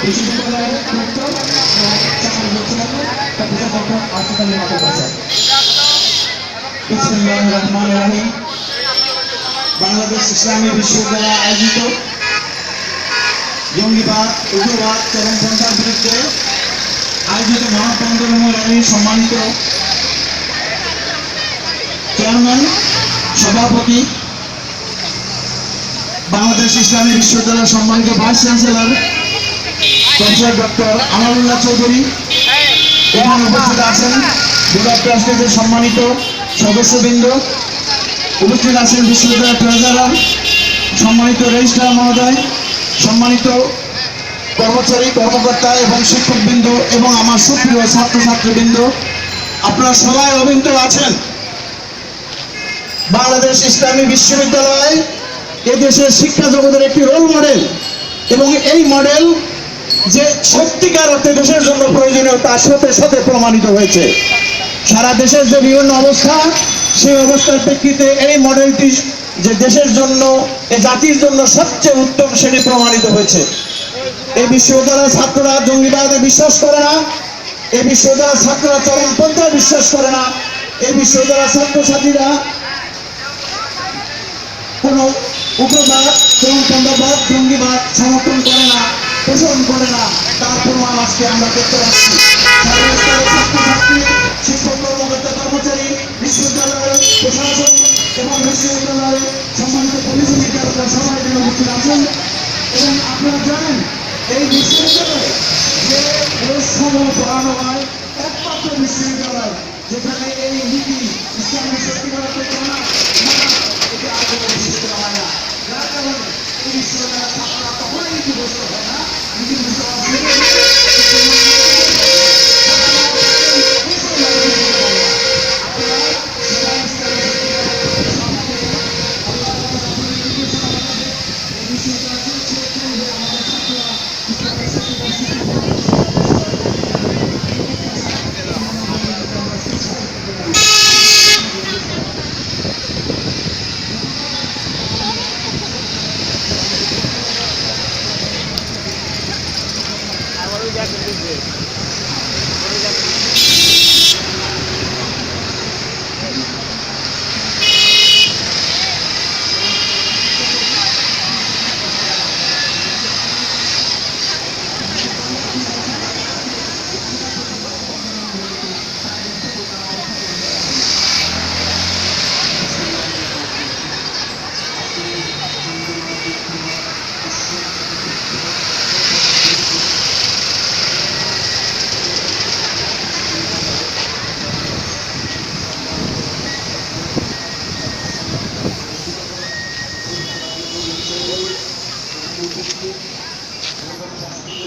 বিশ্ববিদ্যালয়ের proctor doctor Asif Ali মাহবুব হাসান। বিসমিল্লাহির রহমানির রহিম। বাংলাদেশ ইসলামী বিশ্ববিদ্যালয় আয়োজিত জঙ্গিবাদ, উগ্রবাদ, চরমপন্থার বিরুদ্ধে আয়োজিত মহাপঞ্চরঙ্গ র্যালির সম্মানিত চেয়ারম্যান, সভাপতি, বাংলাদেশ ইসলামী বিশ্ববিদ্যালয়ের সম্মানিত vice chancellor professor doctor Amanullah Chowdhury, এখানে উপস্থিত আছেন বিভাগ ট্রাস্টের সম্মানিত সদস্যবৃন্দ, উপস্থিত আছেন বিশ্ববিদ্যালয়ের ট্রেজারার, সম্মানিত রেজিস্ট্রার মহোদয়, সম্মানিত কর্মচারী, কর্মকর্তা এবং শিক্ষকবৃন্দ এবং আমার সুপ্রিয় ছাত্রছাত্রীবৃন্দ, আপনারা সবাই অভিনীত আছেন। বাংলাদেশ ইসলামী বিশ্ববিদ্যালয় এদেশের শিক্ষা জগতের একটি রোল মডেল এবং এই মডেল যে সত্যিকার অর্থে দেশের জন্য প্রয়োজনীয় তার সাথে সাথে প্রমাণিত হয়েছে। সারা দেশের যে বিভিন্ন অবস্থা, সেই অবস্থার প্রেক্ষিতে এই মডেলটি যে দেশের জন্য, এই জাতির জন্য সবচেয়ে উত্তম সেটি প্রমাণিত হয়েছে। এই বিশ্ববিদ্যালয়ের ছাত্ররা জঙ্গিবাদে বিশ্বাস করে না, এই বিশ্ববিদ্যালয়ের ছাত্ররা চরমপন্থায় বিশ্বাস করে না, এই বিশ্ববিদ্যালয়ের ছাত্রছাত্রীরা কোনো উগ্রবাদ, চরমপন্থাবাদ, জঙ্গিবাদ সমর্থন করে না, পোষণ করে না। তার প্রমাণ আজকে আমরা দেখতে পাচ্ছি। ছাত্রছাত্রী, শিক্ষক, কর্মকর্তা, কর্মচারী, বিশ্ববিদ্যালয়ের প্রশাসন এবং বিশ্ববিদ্যালয়ের সম্মানিত পুলিশ অধিকারীরা সবাই উপস্থিত আছেন। এবং আপনারা জানেন এই বিশ্ববিদ্যালয়ে যে সমূহ পড়ানো হয় একমাত্র বিশ্ববিদ্যালয় যেখানে এই নীতি ইসলামের সত্যিকার এটা আগে বিশ্ববিদ্যালয় হয় না। যার কারণে এই বিশ্ববিদ্যালয়ের ছাত্ররা কখনোই নীতিগ্রস্ত হয় না।